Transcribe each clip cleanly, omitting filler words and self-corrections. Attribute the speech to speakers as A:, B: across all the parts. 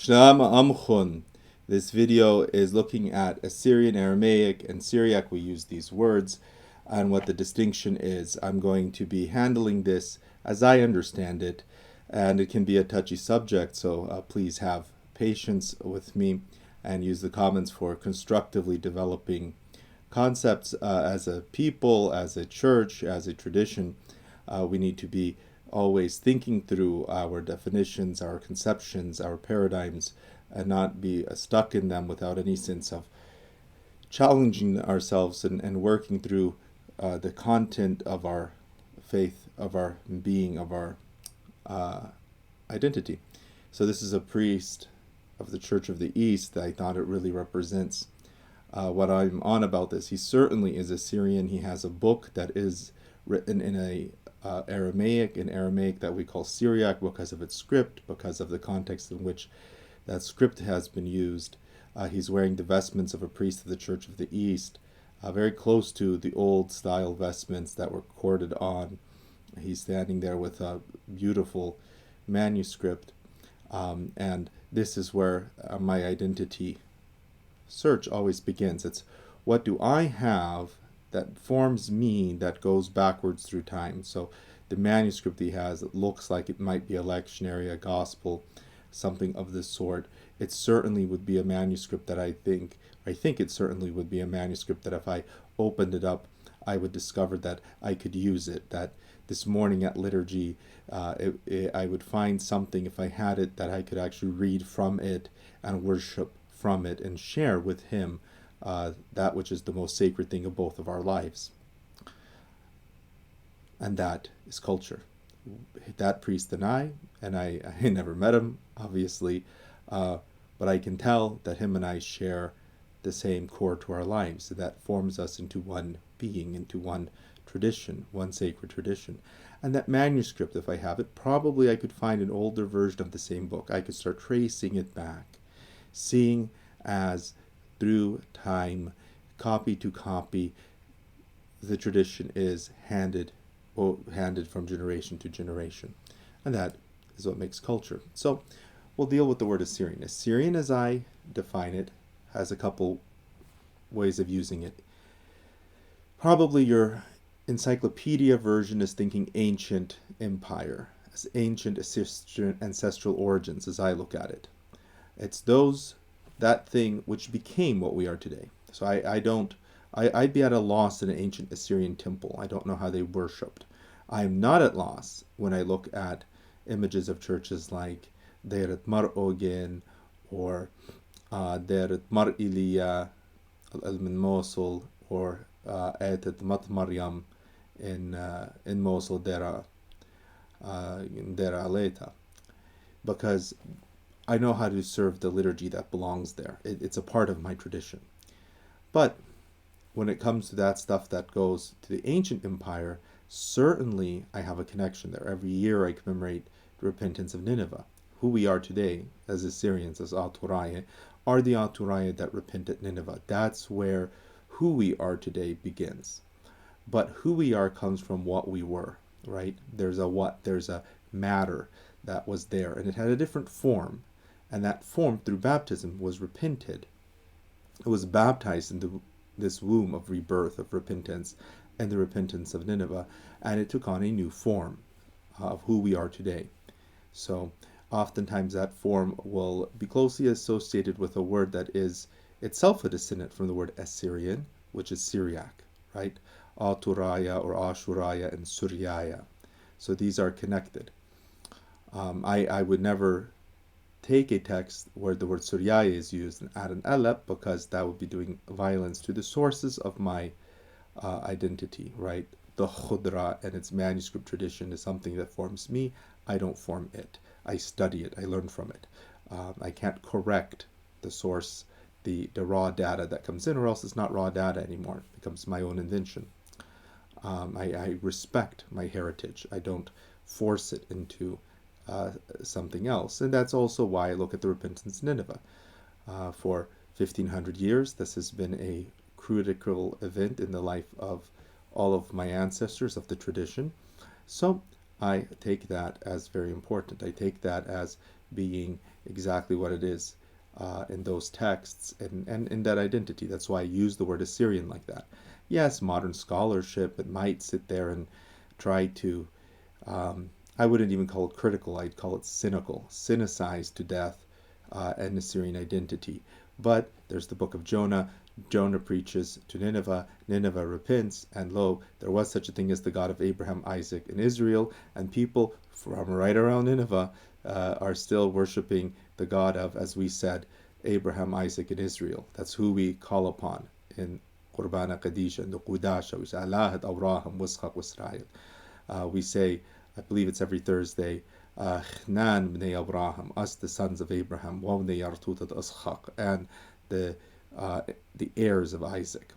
A: Shalom Amchun. This video is looking at Assyrian, Aramaic, and Syriac. We use these words and what the distinction is. I'm going to be handling this as I understand it, and it can be a touchy subject, so please have patience with me and use the comments for constructively developing concepts as a people, as a church, as a tradition. We need to be always thinking through our definitions, our conceptions, our paradigms, and not be stuck in them without any sense of challenging ourselves and working through the content of our faith, of our being, of our identity. So this is a priest of the Church of the East. I thought it really represents what I'm on about this. He certainly is Assyrian. He has a book that is written in a Aramaic that we call Syriac because of its script, because of the context in which that script has been used. He's wearing the vestments of a priest of the Church of the East, very close to the old style vestments that were corded on. He's standing there with a beautiful manuscript, and this is where my identity search always begins. It's what do I have that forms me that goes backwards through time. So the manuscript he has, it looks like it might be a lectionary, a gospel, something of this sort. It certainly would be a manuscript that I think it certainly would be a manuscript that if I opened it up, I would discover that I could use it, that this morning at liturgy, I would find something, if I had it, that I could actually read from it and worship from it and share with him that which is the most sacred thing of both of our lives. And that is culture. That priest and I never met him, obviously, but I can tell that him and I share the same core to our lives. That forms us into one being, into one tradition, one sacred tradition. And that manuscript, if I have it, probably I could find an older version of the same book. I could start tracing it back, seeing as through time, copy to copy, the tradition is handed from generation to generation. And that is what makes culture. So we'll deal with the word Assyrian. Assyrian, as I define it, has a couple ways of using it. Probably your encyclopedia version is thinking ancient empire, as ancient Assyrian ancestral origins, as I look at it. It's that thing which became what we are today. So I'd be at a loss in an ancient Assyrian temple. I don't know how they worshipped. I'm not at loss when I look at images of churches like Deiret Mar Ogen or Deiret Mar Iliya al-Min Mosul or Etet Mat Maryam in Mosul, Dera Aleta, because I know how to serve the liturgy that belongs there. It's a part of my tradition. But when it comes to that stuff that goes to the ancient empire, certainly I have a connection there. Every year I commemorate the repentance of Nineveh. Who we are today as Assyrians, as Aturaya, are the Aturaya that repent at Nineveh. That's where who we are today begins. But who we are comes from what we were, right? There's a matter that was there, and it had a different form. And that form, through baptism, was repented. It was baptized into this womb of rebirth, of repentance, and the repentance of Nineveh, and it took on a new form of who we are today. So oftentimes that form will be closely associated with a word that is itself a descendant from the word Assyrian, which is Syriac, right? Aturaya or Ashuraya and Suryaya. So these are connected. I would never take a text where the word Suryaya is used and add an alep, because that would be doing violence to the sources of my identity, right? The Khudra and its manuscript tradition is something that forms me. I don't form it. I study it. I learn from it. I can't correct the source, the raw data that comes in, or else it's not raw data anymore. It becomes my own invention. I respect my heritage. I don't force it into something else. And that's also why I look at the repentance of Nineveh. For 1500 years, this has been a critical event in the life of all of my ancestors of the tradition. So I take that as very important. I take that as being exactly what it is in those texts and in that identity. That's why I use the word Assyrian like that. Yes, modern scholarship, it might sit there and try to, I wouldn't even call it critical, I'd call it cynical, cynicize to death an Assyrian identity. But there's the book of Jonah. Jonah preaches to Nineveh. Nineveh repents, and lo, there was such a thing as the God of Abraham, Isaac, and Israel, and people from right around Nineveh are still worshiping the God of, as we said, Abraham, Isaac, and Israel. That's who we call upon in Qurbana Qadisha, and the Qudasha, which Allahat Awraham Waskhaq Wasrael. We say, I believe it's every Thursday, Khnan bnei Abraham, us the sons of Abraham, Wawne Yartutat Askhaq, and the heirs of Isaac.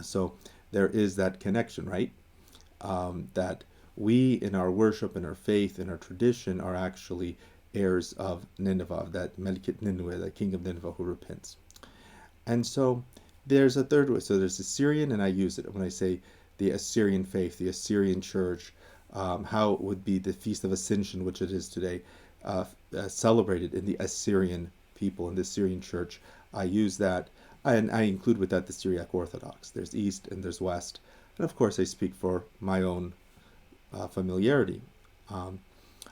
A: So there is that connection, right? That we, in our worship, in our faith, in our tradition, are actually heirs of Nineveh, that Melikit Nineveh, the king of Nineveh who repents. And so there's a third way. So there's Assyrian, and I use it when I say the Assyrian faith, the Assyrian church, how it would be the Feast of Ascension, which it is today, celebrated in the Assyrian people, in the Assyrian church. I use that, and I include with that the Syriac Orthodox. There's East and there's West. And of course, I speak for my own familiarity.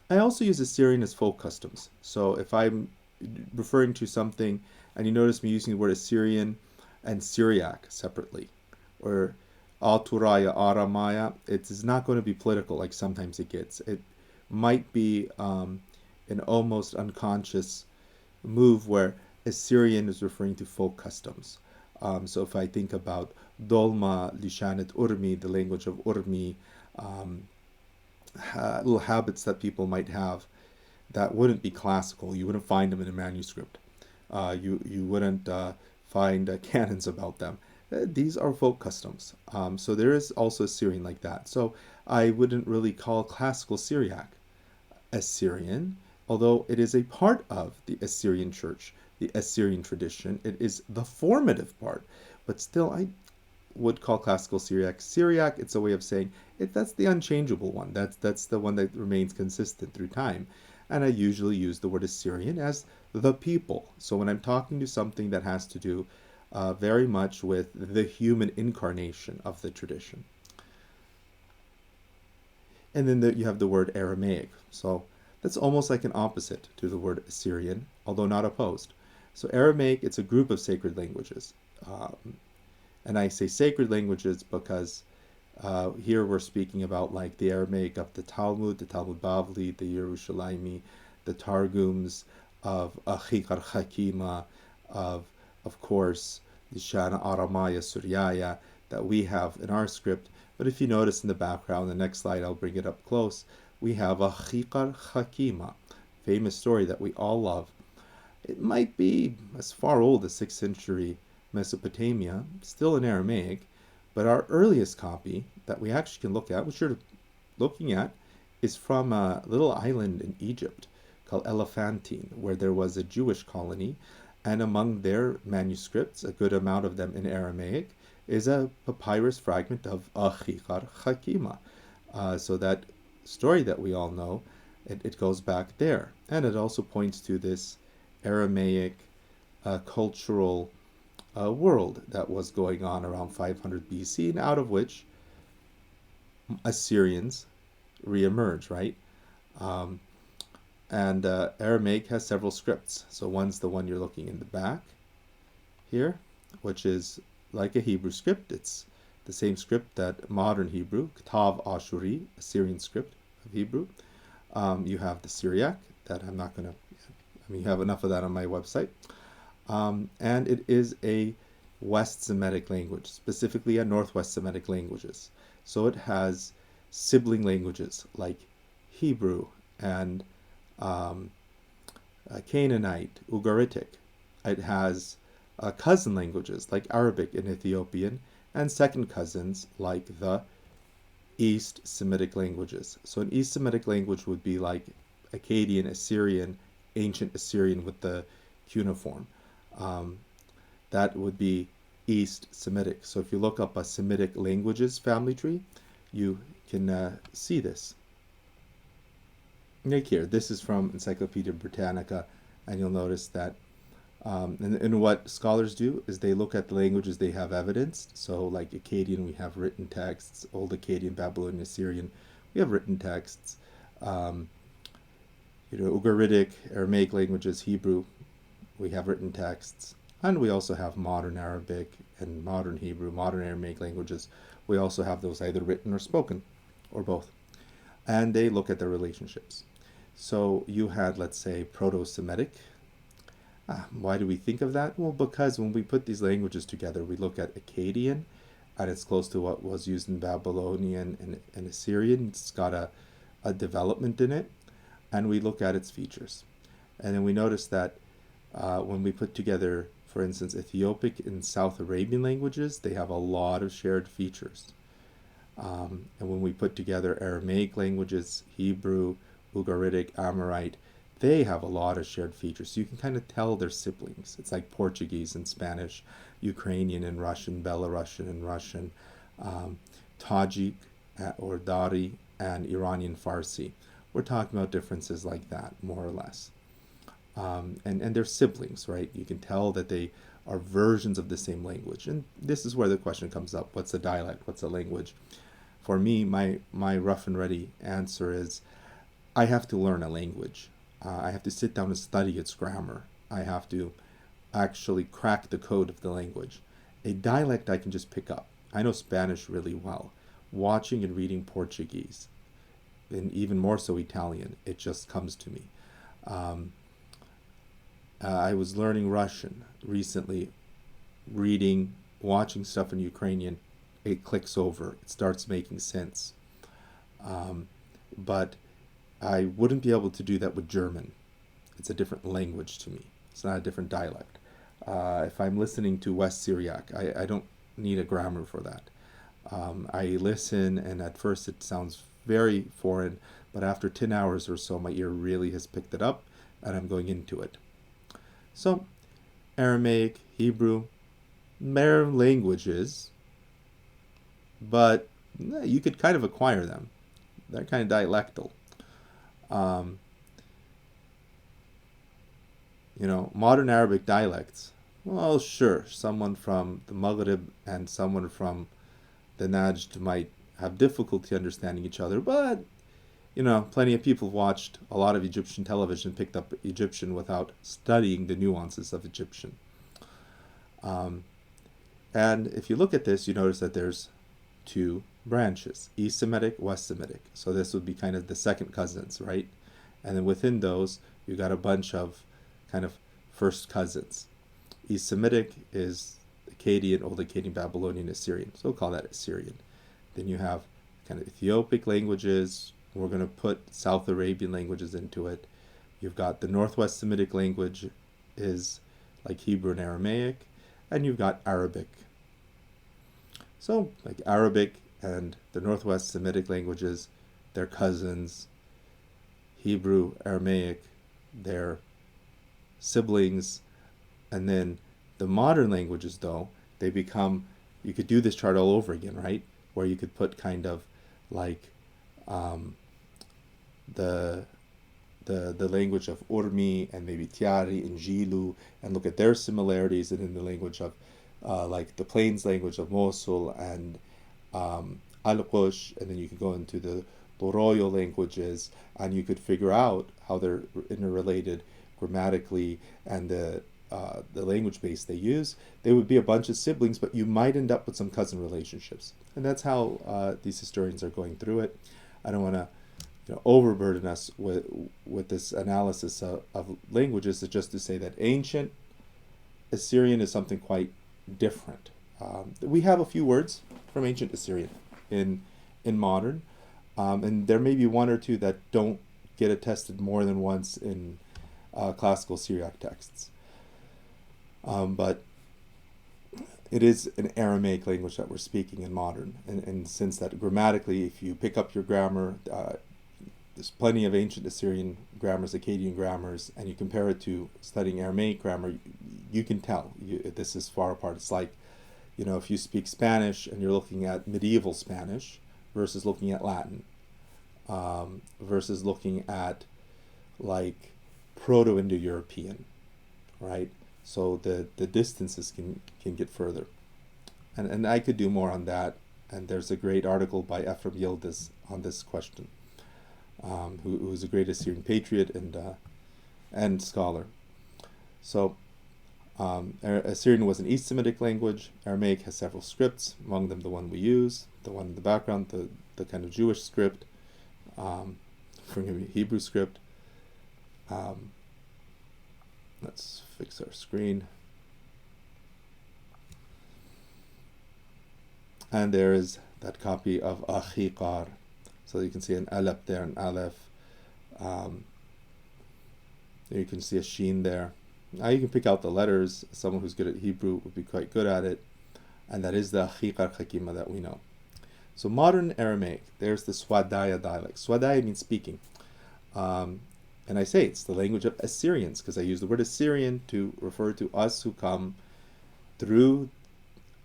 A: I also use Assyrian as folk customs. So if I'm referring to something, and you notice me using the word Assyrian and Syriac separately, or Alturaya, Aramaya, it is not going to be political like sometimes it gets. It might be an almost unconscious move where Assyrian is referring to folk customs. So if I think about Dolma, Lishanet Urmi, the language of Urmi, little habits that people might have that wouldn't be classical. You wouldn't find them in a manuscript. You wouldn't find canons about them. These are folk customs. So there is also Assyrian like that. So I wouldn't really call classical Syriac Assyrian, although it is a part of the Assyrian church, the Assyrian tradition. It is the formative part, but still I would call classical Syriac Syriac. It's a way of saying that's the unchangeable one. That's the one that remains consistent through time. And I usually use the word Assyrian as the people. So when I'm talking to something that has to do very much with the human incarnation of the tradition. And then you have the word Aramaic. So that's almost like an opposite to the word Assyrian, although not opposed. So Aramaic, it's a group of sacred languages. And I say sacred languages because here we're speaking about like the Aramaic of the Talmud Bavli, the Yerushalayimi, the Targums of Achikar Hakima, of course, the Shana Aramaya Suryaya that we have in our script. But if you notice in the background, the next slide, I'll bring it up close, we have Achikar Hakima, famous story that we all love. It might be as far old as 6th century Mesopotamia, still in Aramaic, but our earliest copy that we actually can look at, which you're looking at, is from a little island in Egypt called Elephantine, where there was a Jewish colony, and among their manuscripts, a good amount of them in Aramaic, is a papyrus fragment of Achikar Hakima. So that story that we all know, it goes back there. And it also points to this Aramaic cultural world that was going on around 500 BC, and out of which Assyrians reemerge, right? And Aramaic has several scripts. So one's the one you're looking in the back here, which is like a Hebrew script. It's the same script that modern Hebrew, Ktav Ashuri, Assyrian script of Hebrew. You have the Syriac, that I'm not going to, you have enough of that on my website. And it is a West Semitic language, specifically a Northwest Semitic languages. So it has sibling languages like Hebrew and Canaanite, Ugaritic. It has cousin languages like Arabic and Ethiopian, and second cousins like the East Semitic languages. So an East Semitic language would be like Akkadian, Assyrian, Ancient Assyrian with the cuneiform. That would be East Semitic. So if you look up a Semitic languages family tree, you can see this. Like here, this is from Encyclopedia Britannica, and you'll notice that and what scholars do is they look at the languages they have evidenced. So, like Akkadian, we have written texts. Old Akkadian, Babylonian, Assyrian, we have written texts. Um, Ugaritic, Aramaic languages, Hebrew, we have written texts. And we also have modern Arabic and modern Hebrew, modern Aramaic languages. We also have those either written or spoken, or both. And they look at their relationships. So you had, let's say, Proto-Semitic. Why do we think of that? Well, because when we put these languages together, we look at Akkadian, and it's close to what was used in Babylonian and Assyrian. It's got a development in it, and we look at its features. And then we notice that when we put together, for instance, Ethiopic and South Arabian languages, they have a lot of shared features. And when we put together Aramaic languages, Hebrew, Ugaritic, Amorite, they have a lot of shared features. So you can kind of tell they're siblings. It's like Portuguese and Spanish, Ukrainian and Russian, Belarusian and Russian, Tajik or Dari and Iranian Farsi. We're talking about differences like that, more or less. And they're siblings, right? You can tell that they are versions of the same language. And this is where the question comes up. What's a dialect? What's a language? For me, my rough and ready answer is I have to learn a language. I have to sit down and study its grammar. I have to actually crack the code of the language. A dialect I can just pick up. I know Spanish really well. Watching and reading Portuguese, and even more so Italian, it just comes to me. I was learning Russian recently, reading, watching stuff in Ukrainian. It clicks over. It starts making sense. But I wouldn't be able to do that with German. It's a different language to me. It's not a different dialect. If I'm listening to West Syriac, I don't need a grammar for that. I listen, and at first it sounds very foreign, but after 10 hours or so, my ear really has picked it up, and I'm going into it. So, Aramaic, Hebrew, they're languages, but you could kind of acquire them. They're kind of dialectal. Modern Arabic dialects. Well, sure, someone from the Maghrib and someone from the Najd might have difficulty understanding each other, but, plenty of people watched a lot of Egyptian television, picked up Egyptian without studying the nuances of Egyptian. And if you look at this, you notice that there's two branches, East Semitic, West Semitic. So this would be kind of the second cousins, right? And then within those, you got a bunch of kind of first cousins. East Semitic is Akkadian, Old Akkadian, Babylonian, Assyrian. So we'll call that Assyrian. Then you have kind of Ethiopic languages. We're going to put South Arabian languages into it. You've got the Northwest Semitic language is like Hebrew and Aramaic. And you've got Arabic. So, like Arabic and the Northwest Semitic languages, they're cousins. Hebrew, Aramaic, they're siblings. And then the modern languages, though, they become, you could do this chart all over again, right? Where you could put kind of like the language of Urmi and maybe Tiari and Jilu and look at their similarities, and in the language of like the Plains language of Mosul and Al-Qush, and then you could go into the Loroyo languages and you could figure out how they're interrelated grammatically and the language base they use. They would be a bunch of siblings, but you might end up with some cousin relationships. And that's how these historians are going through it. I don't want to overburden us with this analysis of languages, is just to say that ancient Assyrian is something quite different. We have a few words from ancient Assyrian in modern, and there may be one or two that don't get attested more than once in classical Syriac texts. But it is an Aramaic language that we're speaking in modern, and since that grammatically, if you pick up your grammar, there's plenty of ancient Assyrian grammars, Akkadian grammars, and you compare it to studying Aramaic grammar, you can tell this is far apart. It's like, if you speak Spanish and you're looking at medieval Spanish versus looking at Latin, versus looking at like Proto-Indo-European, right? So the distances can get further. And I could do more on that. And there's a great article by Ephraim Yildiz on this question, who's a great Assyrian patriot and scholar. So Assyrian was an East Semitic language. Aramaic has several scripts, among them the one we use, the one in the background, the kind of Jewish script, Hebrew script. Let's fix our screen. And there is that copy of Achiqar. So you can see an Aleph there, an Aleph. You can see a sheen there. Now you can pick out the letters. Someone who's good at Hebrew would be quite good at it. And that is the Achiqar Hakima that we know. So modern Aramaic, there's the Swadaya dialect. Swadaya means speaking. And I say it's the language of Assyrians, because I use the word Assyrian to refer to us who come through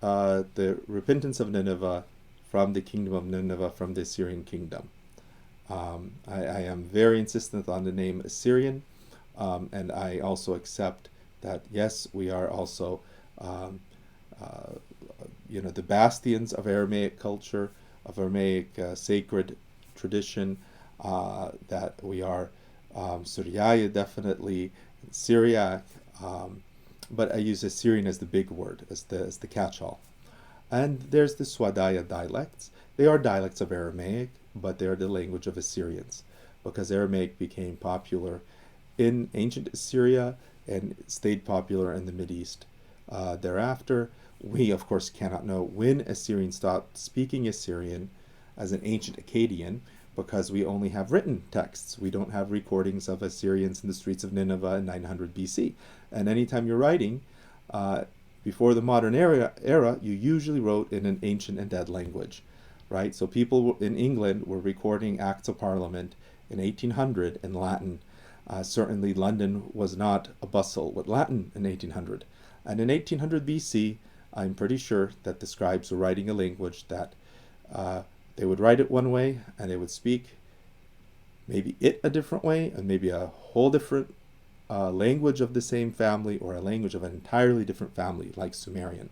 A: the repentance of Nineveh from the kingdom of Nineveh, from the Assyrian kingdom. I am very insistent on the name Assyrian, and I also accept that, yes, we are also the bastions of Aramaic culture, of Aramaic sacred tradition, that we are Syriac, definitely, Syriac, but I use Assyrian as the big word, as the catch-all. And there's the Swadaya dialects. They are dialects of Aramaic, but they're the language of Assyrians, because Aramaic became popular in ancient Assyria and stayed popular in the Mideast thereafter. We, of course, cannot know when Assyrians stopped speaking Assyrian as an ancient Akkadian, because we only have written texts. We don't have recordings of Assyrians in the streets of Nineveh in 900 BC. And anytime you're writing, before the modern era, you usually wrote in an ancient and dead language, right? So people in England were recording Acts of Parliament in 1800 in Latin. Certainly London was not a bustle with Latin in 1800. And in 1800 BC, I'm pretty sure that the scribes were writing a language that they would write it one way, and they would speak maybe it a different way, and maybe a whole different language of the same family, or a language of an entirely different family, like Sumerian.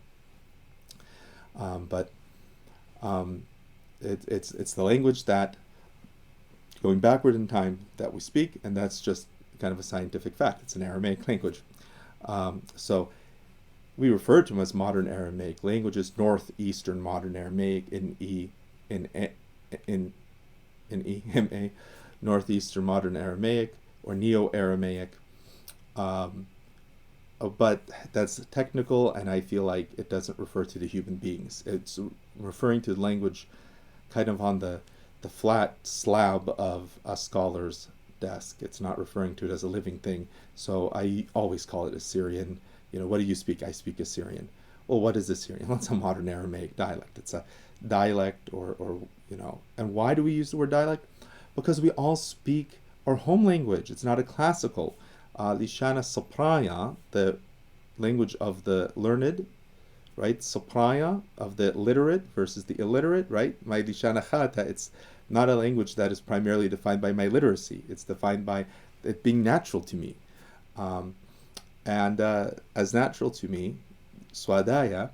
A: It's the language that, going backward in time, that we speak, and that's just kind of a scientific fact. It's an Aramaic language. So we refer to them as modern Aramaic languages, northeastern modern Aramaic in EMA, northeastern modern Aramaic, or Neo-Aramaic. But that's technical, and I feel like it doesn't refer to the human beings. It's referring to the language kind of on the flat slab of a scholar's desk. It's not referring to it as a living thing. So I always call it Assyrian. What do you speak? I speak Assyrian. Well, what is Assyrian? Well, it's a modern Aramaic dialect. It's a dialect, and why do we use the word dialect? Because we all speak our home language. It's not a classical. Lishana Sopraya, the language of the learned, right? Sopraya, of the literate versus the illiterate, right? My Lishana Chata, it's not a language that is primarily defined by my literacy. It's defined by it being natural to me. And as natural to me, Swadaya,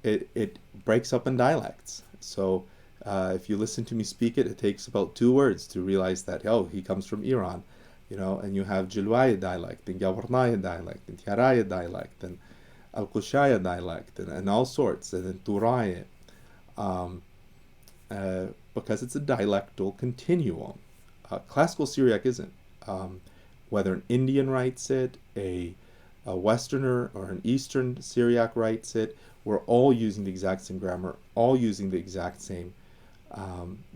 A: it breaks up in dialects. So if you listen to me speak it, it takes about 2 words to realize that, he comes from Iran, and you have Jilwaya dialect, and Yawarnaya dialect, and Tiaraya dialect, and Al-Qushaya dialect, and all sorts, and then Turaya, because it's a dialectal continuum. Classical Syriac isn't. Whether an Indian writes it, a Westerner or an Eastern Syriac writes it, we're all using the exact same grammar, all using the exact same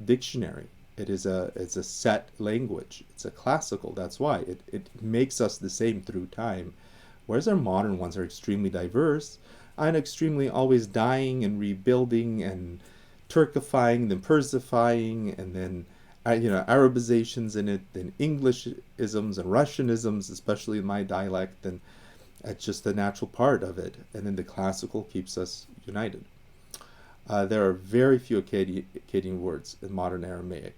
A: dictionary. It's a set language. It's a classical. That's why it makes us the same through time. Whereas our modern ones are extremely diverse and extremely always dying and rebuilding and Turkifying, then Persifying, and then Arabizations in it, then Englishisms and Russianisms, especially in my dialect, and it's just a natural part of it. And then the classical keeps us united. There are very few Akkadian words in modern Aramaic.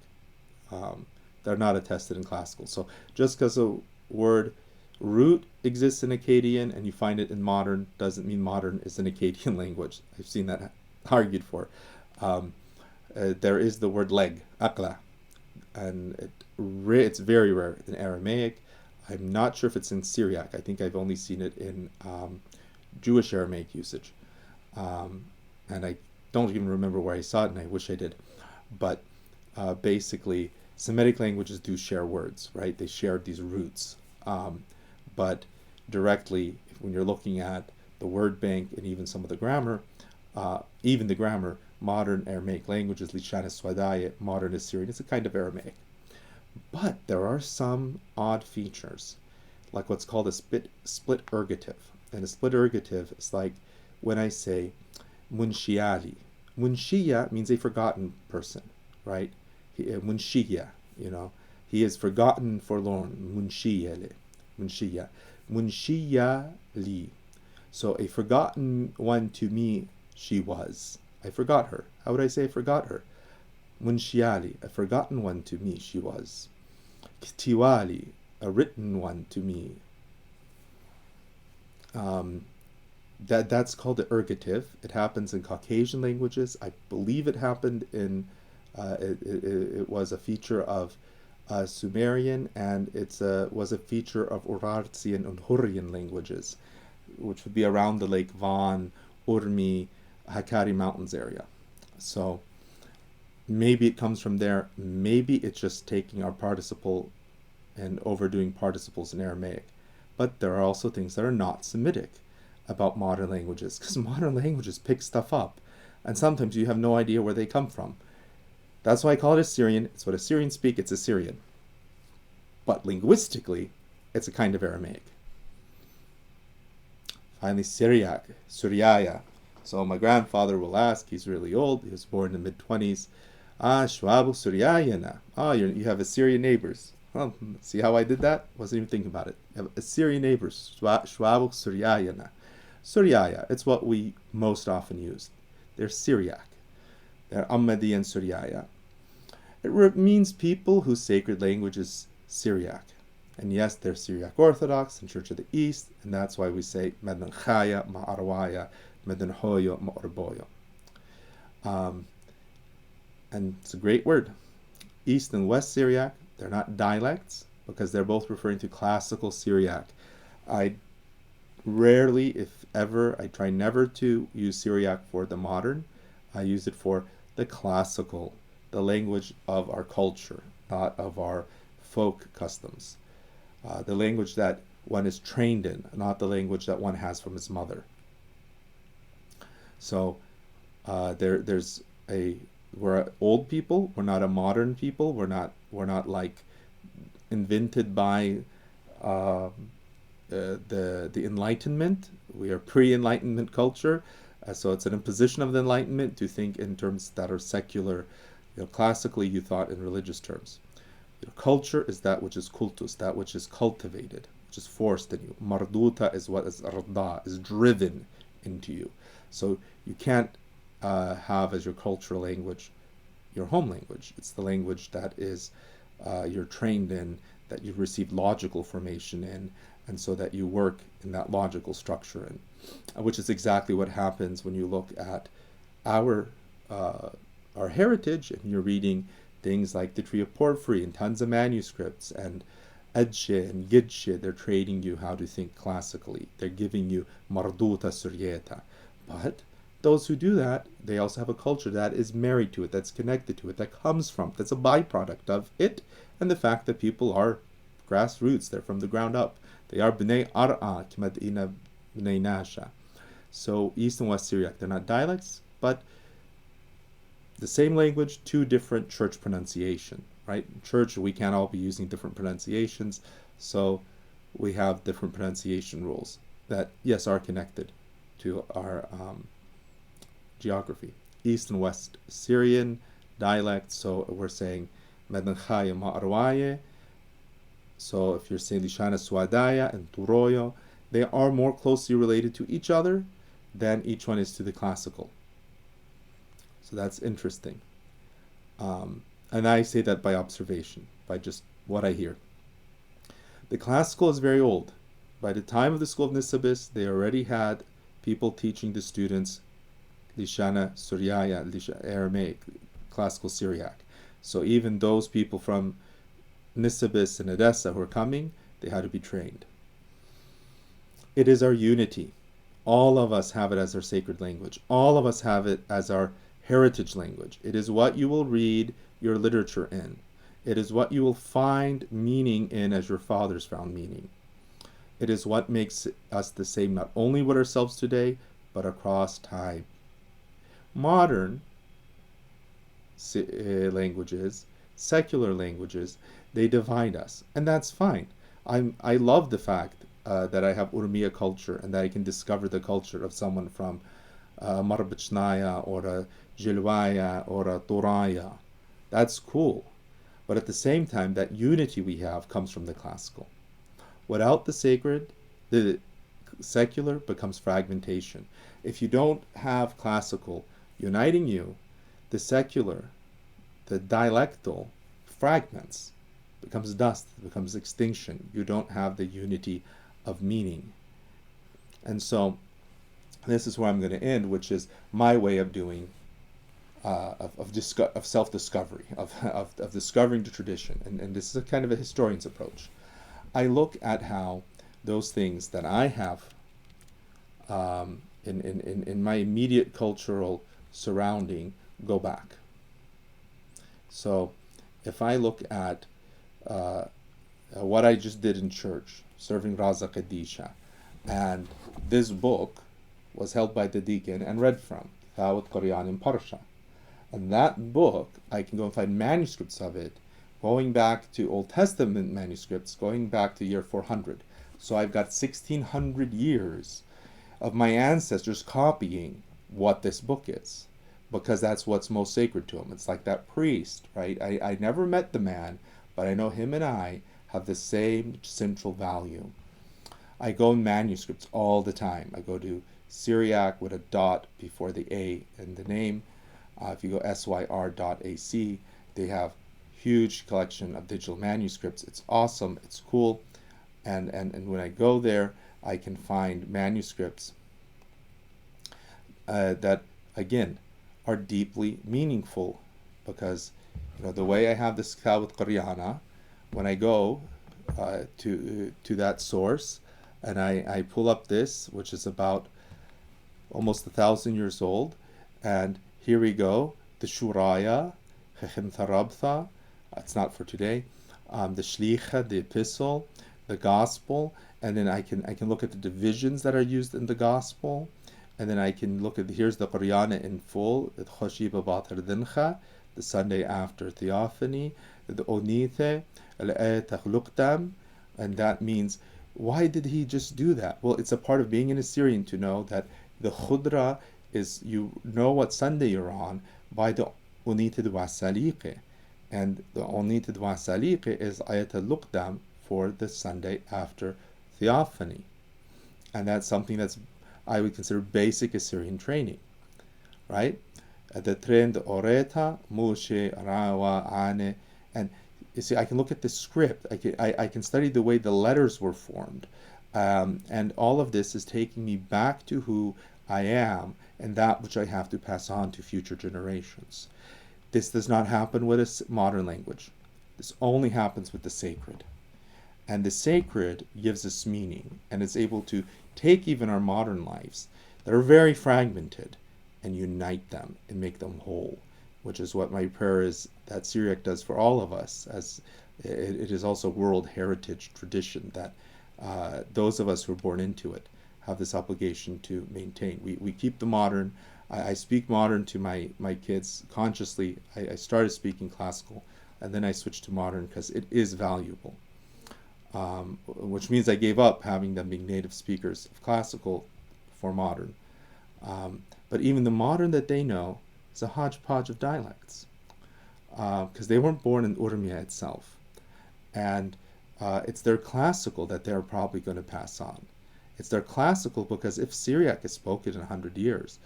A: they're not attested in classical. So just because a word root exists in Akkadian and you find it in modern doesn't mean modern is an Akkadian language. I've seen that argued for. There is the word leg, akla, and it's very rare in Aramaic. I'm not sure if it's in Syriac. I think I've only seen it in Jewish Aramaic usage. And I don't even remember where I saw it, and I wish I did. But basically, Semitic languages do share words, right? They share these roots. But directly, when you're looking at the word bank and even some of the grammar, modern Aramaic languages, Lishan Swadaya, Modern Assyrian, it's a kind of Aramaic. But there are some odd features, like what's called a split ergative. And a split ergative is like when I say Munshiali. Munshiya means a forgotten person, right? Munshiya, he is forgotten, forlorn. Munshiyale. Munshiya. Munshiya li. So a forgotten one to me, she was. I forgot her. How would I say I forgot her? Munshiali, a forgotten one to me, she was. Ktiwali, a written one to me. That's called the ergative. It happens in Caucasian languages. I believe it happened in, it was a feature of Sumerian, and it was a feature of Urartian and Hurrian languages, which would be around the Lake Van, Urmi, Hakkari Mountains area. So maybe it comes from there. Maybe it's just taking our participle and overdoing participles in Aramaic. But there are also things that are not Semitic about modern languages, because modern languages pick stuff up, and sometimes you have no idea where they come from. That's why I call it Assyrian. It's what Assyrians speak. It's Assyrian. But linguistically, it's a kind of Aramaic. Finally, Syriac, Suryaya. So my grandfather will ask, he's really old, he was born in the mid-20s, Shwabu Suryayana. You have Assyrian neighbors. Well, see how I did that? Wasn't even thinking about it. You have Assyrian neighbors, Shwabu Suryayana. Suryaya, it's what we most often use. They're Syriac. They're Ahmadi and Suryaya. It means people whose sacred language is Syriac. And yes, they're Syriac Orthodox and Church of the East, and that's why we say Medan Chaya Ma'arwaya, Medan Hoyo Ma'orboyo. And it's a great word. East and West Syriac, they're not dialects because they're both referring to classical Syriac. I rarely, if ever, I try never to use Syriac for the modern. I use it for the classical, the language of our culture, not of our folk customs. The language that one is trained in, not the language that one has from his mother. So we're old people. We're not a modern people. We're not like invented by the Enlightenment. We are pre-Enlightenment culture. So it's an imposition of the Enlightenment to think in terms that are secular. Classically, you thought in religious terms. Culture is that which is kultus, that which is cultivated, which is forced in you. Marduta is what is arda, is driven into you. So you can't have as your cultural language your home language. It's the language that is you're trained in, that you've received logical formation in, and so that you work in that logical structure in, which is exactly what happens when you look at our heritage and you're reading things like the Tree of Porphyry and tons of manuscripts and Edshe and Gidshe. They're training you how to think classically. They're giving you Marduta Suryeta. But those who do that, they also have a culture that is married to it, that's connected to it, that comes from, that's a byproduct of it, and the fact that people are grassroots, they're from the ground up. They are B'nai Ar'a, Kmad'ina B'nai Nasha. So East and West Syriac, they're not dialects, but the same language, two different church pronunciation, right? In church, we can't all be using different pronunciations, so we have different pronunciation rules that, yes, are connected to our geography. East and West Syrian dialects, so we're saying Medanchaya Ma'arwaye. So if you're saying Lishana Swadaya and Turoyo, they are more closely related to each other than each one is to the classical. So that's interesting. And I say that by observation. by just what I hear. The classical is very old. By the time of the school of Nisibis, they already had people teaching the students Lishana Suryaya, Aramaic, classical Syriac. So even those people from Nisibis and Edessa who are coming, they had to be trained. It is our unity. All of us have it as our sacred language. All of us have it as our heritage language. It is what you will read your literature in. It is what you will find meaning in as your fathers found meaning. It is what makes us the same not only with ourselves today, but across time. Modern languages, secular languages, they divide us, and that's fine. I love the fact that I have Urmiya culture and that I can discover the culture of someone from Marbichnaya or a Jilwaya or a Turaya. That's cool. But at the same time, that unity we have comes from the classical. Without the sacred, the secular becomes fragmentation. If you don't have classical uniting you, the secular, the dialectal, fragments, becomes dust, becomes extinction. You don't have the unity of meaning. And so this is where I'm going to end, which is my way of doing of self-discovery, of discovering the tradition. And this is a kind of a historian's approach. I look at how those things that I have in my immediate cultural surrounding go back. So if I look at what I just did in church, serving Raza Kadisha, and this book was held by the deacon and read from, Thawat Qur'an in Parsha. And that book, I can go and find manuscripts of it, going back to Old Testament manuscripts, going back to year 400. So I've got 1600 years of my ancestors copying what this book is, because that's what's most sacred to them. It's like that priest, right? I never met the man, but I know him and I have the same central value. I go in manuscripts all the time. I go to Syriac with a dot before the A in the name. If you go syr.ac, they have huge collection of digital manuscripts. It's awesome. It's cool. And when I go there, I can find manuscripts that, again, are deeply meaningful, because the way I have this Thawat Qaryana, when I go to that source and I pull up this, which is about almost 1,000 years old, and here we go, the Shuraya, Chechem Tharabtha, it's not for today, the Shlicha, the epistle, the gospel, and then I can look at the divisions that are used in the gospel, and then I can look at, here's the Qaryana in full, the Khoshiba Batar Dincha, the Sunday after Theophany, the Onithe, Al-Ayat, and that means, why did he just do that? Well, it's a part of being an Assyrian to know that the Khudra is, you know what Sunday you're on by the Onitid wa Saliqe. And the Onitid wa Saliqe is Ayat al-Luqdam for the Sunday after Theophany. And that's something that's, I would consider, basic Assyrian training, right? The Trend Oreta, Moshe, Rawa, Ane, and you see, I can look at the script. I can study the way the letters were formed, and all of this is taking me back to who I am and that which I have to pass on to future generations. This does not happen with a modern language. This only happens with the sacred. And the sacred gives us meaning, and is able to take even our modern lives that are very fragmented and unite them and make them whole, which is what my prayer is that Syriac does for all of us, as it is also world heritage tradition that those of us who are born into it have this obligation to maintain. We keep the modern. I speak modern to my kids consciously. I started speaking classical, and then I switched to modern because it is valuable, which means I gave up having them being native speakers of classical for modern. But even the modern that they know is a hodgepodge of dialects, because they weren't born in Urmia itself. And it's their classical that they're probably going to pass on. It's their classical because if Syriac is spoken in 100 years,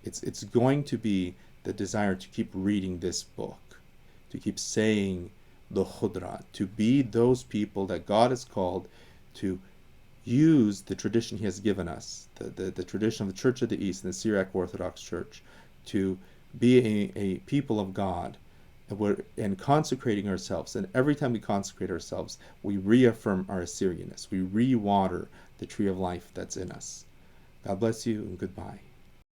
A: it's going to be the desire to keep reading this book, to keep saying the khudra, to be those people that God has called to use the tradition he has given us, the tradition of the Church of the East and the Syriac Orthodox Church, to be a people of God, and consecrating ourselves. And every time we consecrate ourselves, we reaffirm our Assyrianness. We re-water the tree of life that's in us. God bless you, and goodbye.